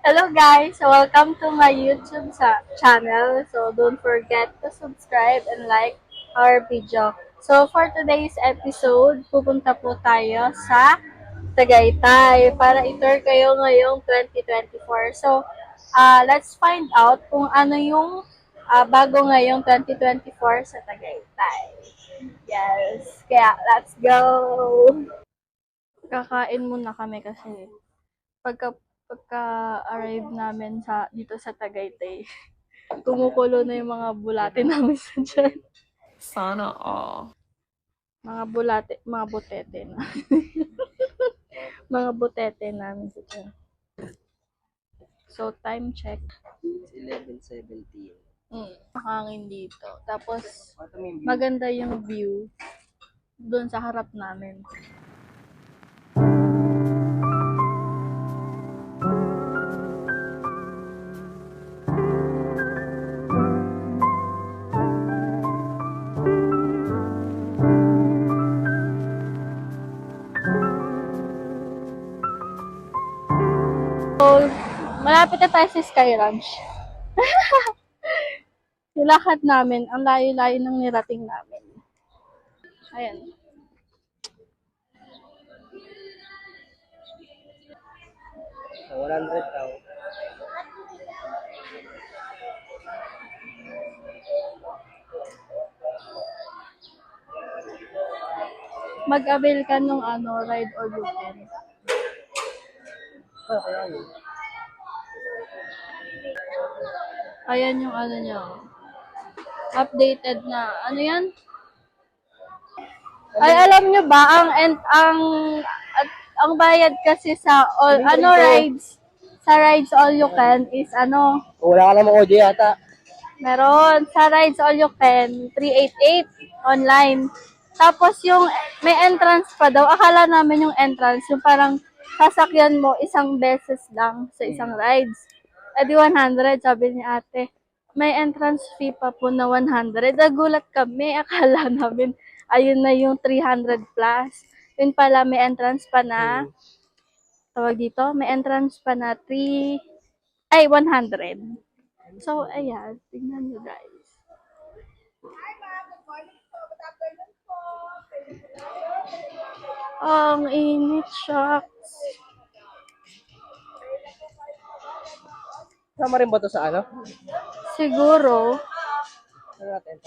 Hello guys! Welcome to my YouTube channel. So don't forget to subscribe and like our video. So for today's episode, pupunta po tayo sa Tagaytay para i-tour kayo ngayong 2024. So let's find out kung ano yung bago ngayong 2024 sa Tagaytay. Yes! Kaya let's go! Kakain muna kami kasi pagka arrive namin dito sa Tagaytay, kumukulo na yung mga bulate namin sa dyan. Sana all. Mga bulate, mga butete na. Mga butete namin sa dyan. So, time check. 11:17. Hangin dito. Tapos, maganda yung view doon sa harap namin. So, malapit na tayo sa Sky Ranch. Nilakad namin, ang layo-layo ng nirating namin. Ayan. So, 100 daw. Mag-avail ka nung ride or weekend. Kaya yun. Ayan yung niya. Updated na. Ano yan? Ay, alam nyo ba, ang bayad kasi sa rides, sa rides all you can is Wala ka namang OJ yata. meron. Sa rides all you can, 388 online. Tapos yung may entrance pa daw. Akala namin yung entrance, yung parang sasakyan mo isang beses lang sa isang rides. E di 100, sabi ni ate. May entrance fee pa po na 100. Nagulat kami. Akala namin, ayun na yung 300 plus. Yun pala, may entrance pa na, tawag dito, may entrance pa na 100. So, ayan. Tingnan nyo guys. Ang init, shucks. Sama rin ba to sa ano? Siguro. Ano natin?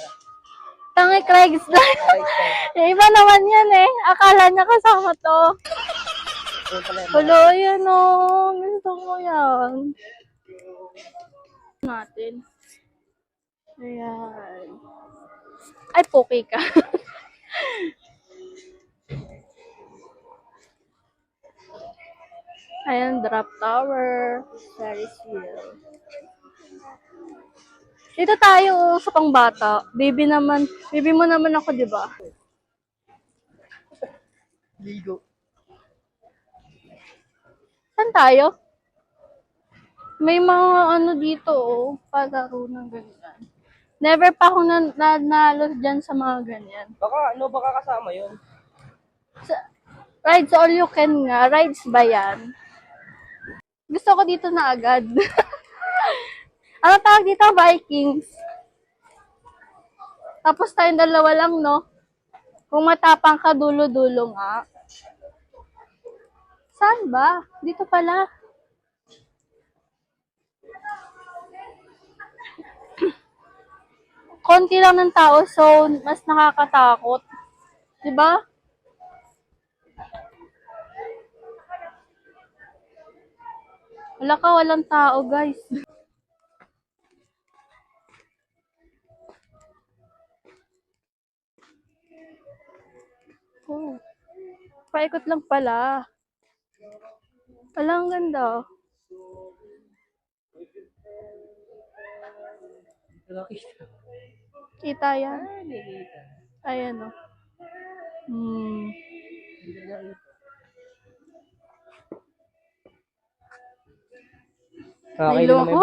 Tangi Craigslist. Yung iba naman yan eh. Akala niya kasama to. Hello, yan o. Gusto mo yan. Natin. Ayan. Ay, poke ka. Ayan, drop tower. Ferris wheel. Dito tayo sa pangbata. Baby mo naman ako, di ba? Ligo. Saan tayo? May mga dito, palaro ng ganyan. Never pa akong nanalo dyan sa mga ganyan. Baka kasama yun. Rides all you can nga. Rides ba yan? Gusto ko dito na agad. Ano tawag dito? Vikings. Tapos tayong dalawa lang, no? Kung matapang ka, dulo-dulo nga. Saan ba? Dito pala. Konti lang ng tao, so mas nakakatakot. Diba? Walang tao, guys. Oh. Paikot lang pala. Ang ganda. Kita yan. Ayan o. Nailo ako.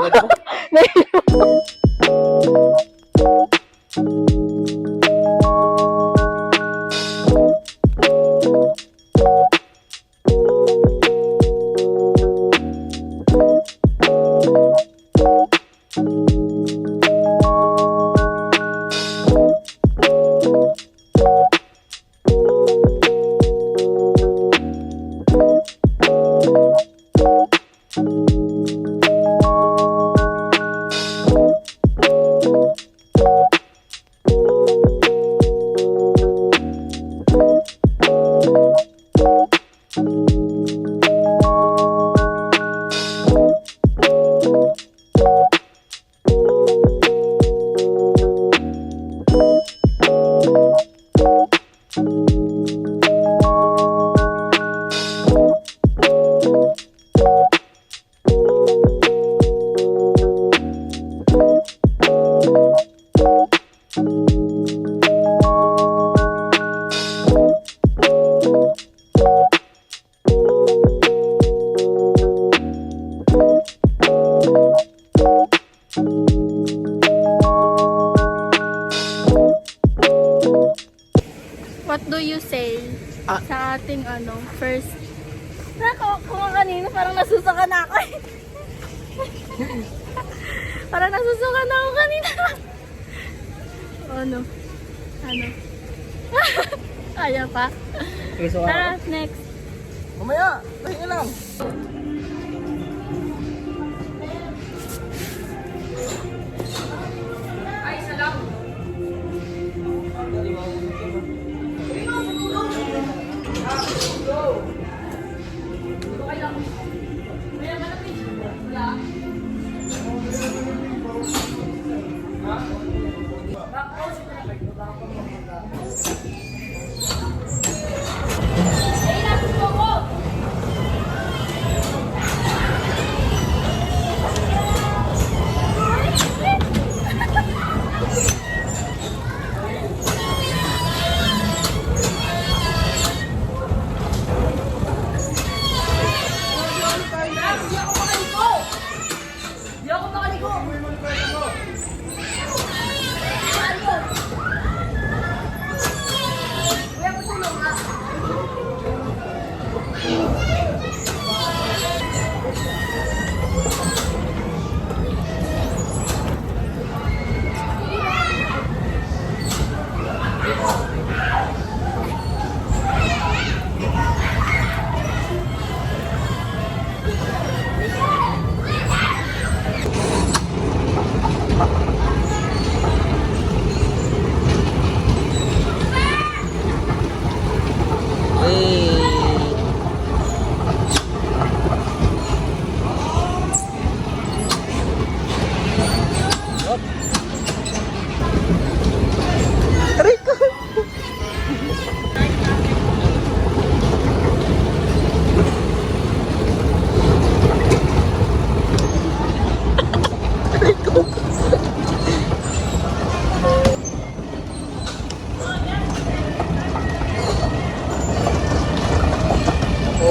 What do you say Ah. sa ating first? Kung kanina parang nasusuka na ako eh. Parang nasusuka na ako kanina. Ano? Kaya pa. Okay, so Tara, next. Mamaya, pahinga lang.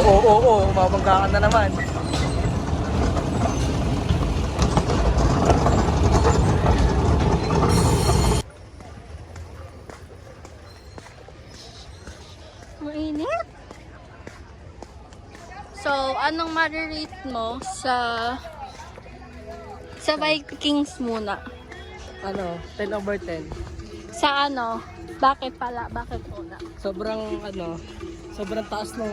Oo, mabangga ka na naman. Mainit. So, anong ma-rate mo sa Vikings muna? 10 over 10. Sa bakit pala? Bakit muna? Sobrang taas ng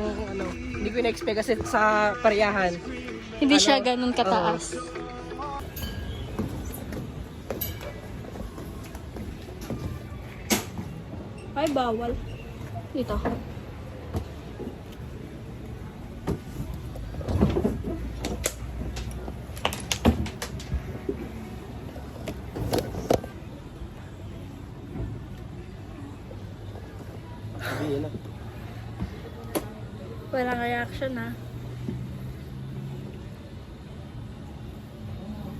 hindi ko in-expect kasi sa parehahan. Hindi siya ganun kataas. Ay, bawal. Dito. Sabihin na. Walang reaction ha.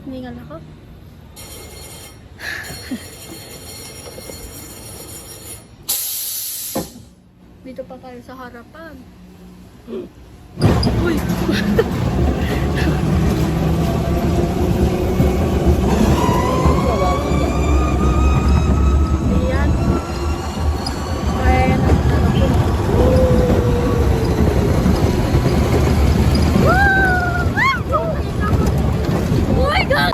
Hiningal ako. Dito pa tayo sa harapan. Uy! Ayan. Ayan. Oh my God!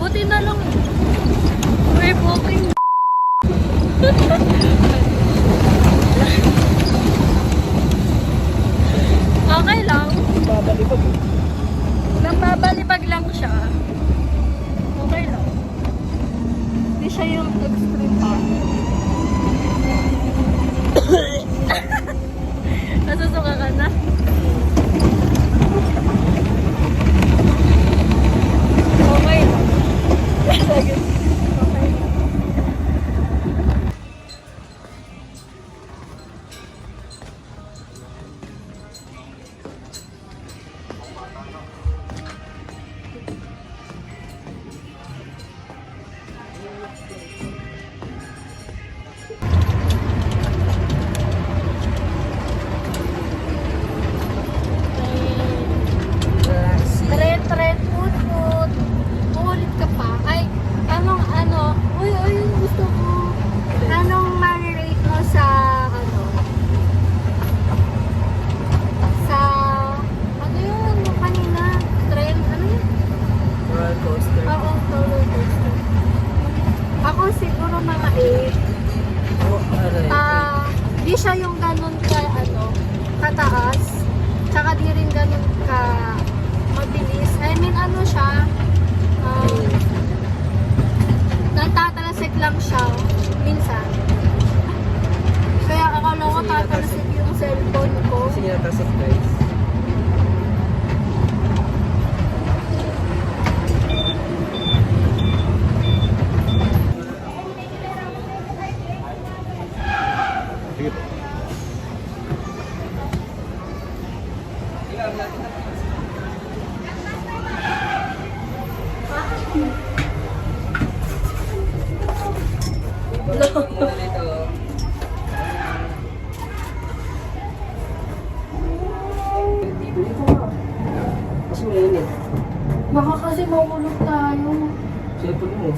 Buti na lang. We're walking. Okay lang. Babalibag. Nababalibag lang siya. Okay lang. Hindi siya yung extreme pa. Nasusuka ka na? Okay lang. Okay. ko siguro mga 8. Di siya yung ganun ka, kataas. Tsaka di rin ganun ka mabilis. I mean, siya, natatalasik lang siya minsan. Kaya akala ko tatalasik yung cellphone ko. Sige na tasok guys. Mas mainit. Baka kasi mahulog tayo. Cellphone mo.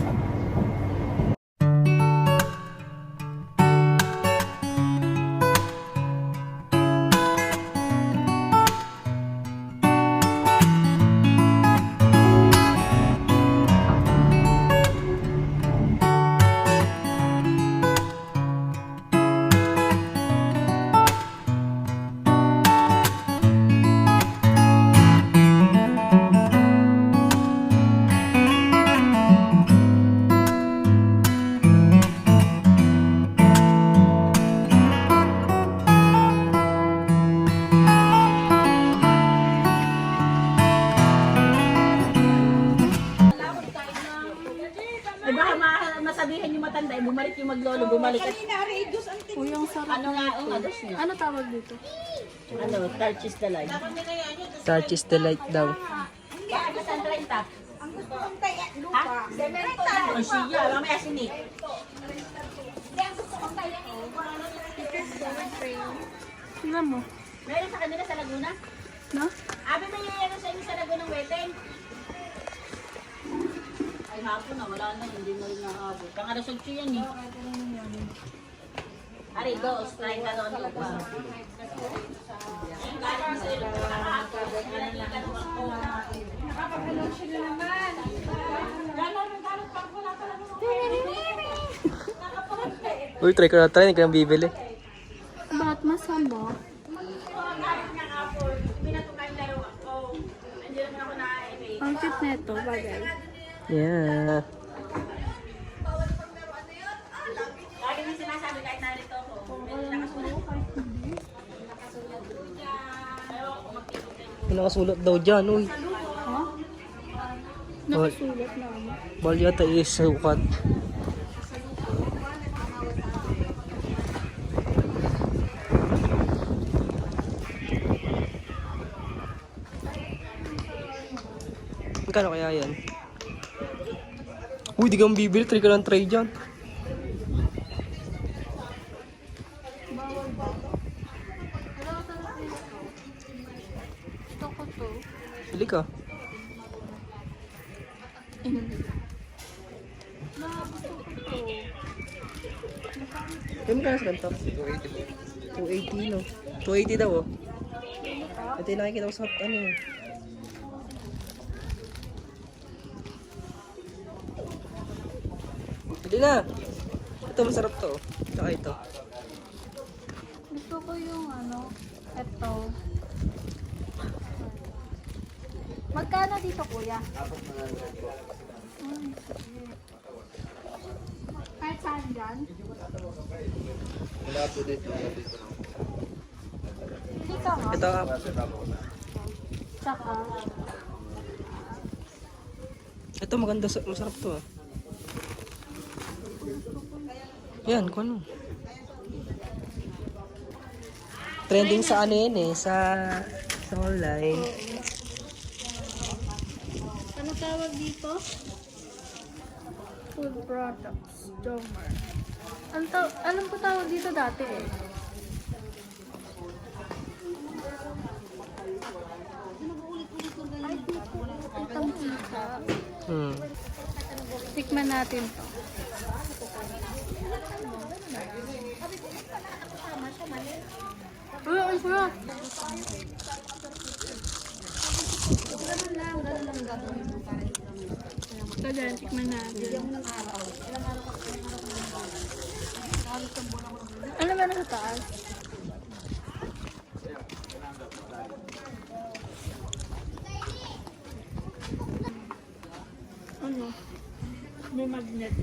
Ay baka masabihin yung matanda, bumalik yung maglolo, bumalik at Uy, ang sarap. ano nga ang ados niya? Ano tawag dito? Ano, Tarchis the Light. Starch is the light daw. Bakit ba San 30? Ang gusto kong taya, lupa. Ha? O siya, mamaya si Nick. Tingnan mo. Meron sa kanila sa Laguna? No? Abi may meron sa inyo sa Laguna ng Weteng? Ay hapon na, wala na, hindi mo rin nakabot. Pang alas 8 yan eh. Ari, dos, try ka doon lupa. Uy, try ko na try. Hindi ka nang bibili. Bakit masama? Ang cute neto, bagay. Yeah. Lagi nang sinasabi kahit narito ako. May nakasulat daw dyan, uy. Ha? Nakasulat na ano? Bal yata is sukat. Magkano kaya yan? Uy, di ka bibili. Try ka lang try dyan. Bawal ba? Gusto ko to. Bili ka. Kaya magkano sa ganito? 280 no? 280 daw oh. Ito yung nakikita ko sa ano eh. Hindi na! Ito masarap to. Tsaka ito. Gusto ko yung eto. Magkano dito, kuya? Kahit saan dyan? Wala po dito. Hindi ka nga. Ito Tsaka, ito maganda. Masarap to ah. Yan, kung ano. Trending sa ano yun eh. Sa online. ano tawag dito? Food products. Domer. Alam ko tawag dito dati eh. Itong kita. Tikman natin to. Uy, ang sarap! Ito dyan, tikman natin. Sa taas. Ano? May magnet.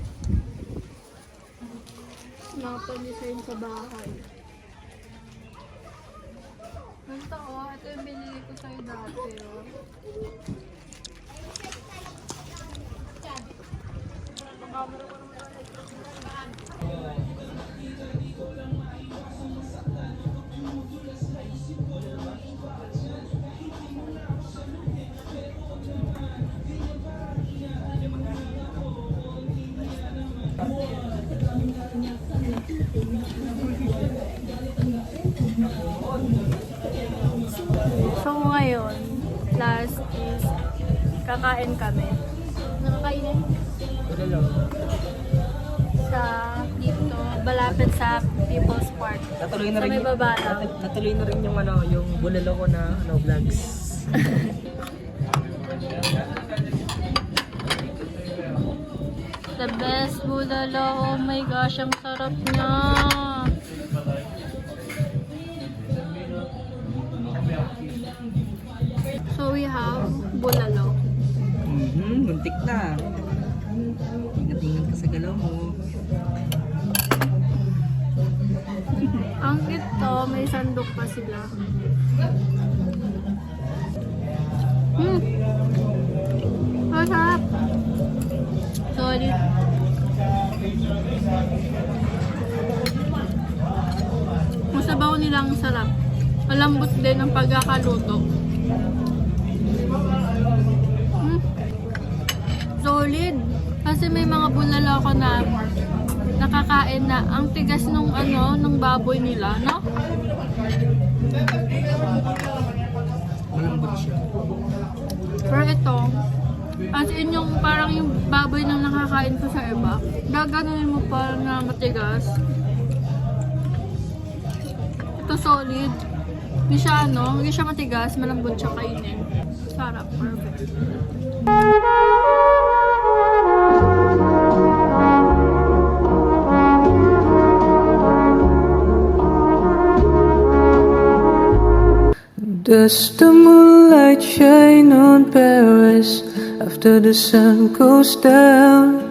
Nakapag-design sa bahay. Ito oh, ito yung binili ko sa'yo dati oh. So ngayon, last is kakain kami. Nakakainin? Sa dito, malapit sa People's Park. Natuloy na Sa rin may baba lang. natuloy na rin yung yung bulalo ko na vlogs. The best bulalo. Oh my gosh, ang sarap niya. So we have bulalo. Muntik na. Ingat-ingat ka sa galaw mo. Ang ito, may sandok pa sila. Masarap. Solid. Ang sabaw nilang sarap. Malambot din ang pagkakaluto. Solid. Kasi may mga bulalo ako na nakakain na ang tigas nung nung baboy nila, no? Malambot siya. Pero ito, as in yung parang yung baboy na nakakain ko sa iba, gaganunin mo parang na matigas. Ito solid. Hindi siya hindi siya matigas, malambot siya kainin. Sarap, perfect. Does the moonlight shine on Paris after the sun goes down?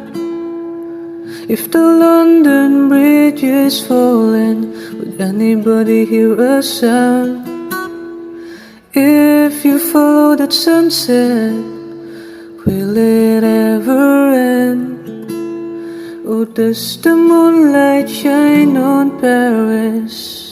If the London Bridge is falling, would anybody hear a sound? If you follow that sunset, will it ever end? Oh, does the moonlight shine on Paris?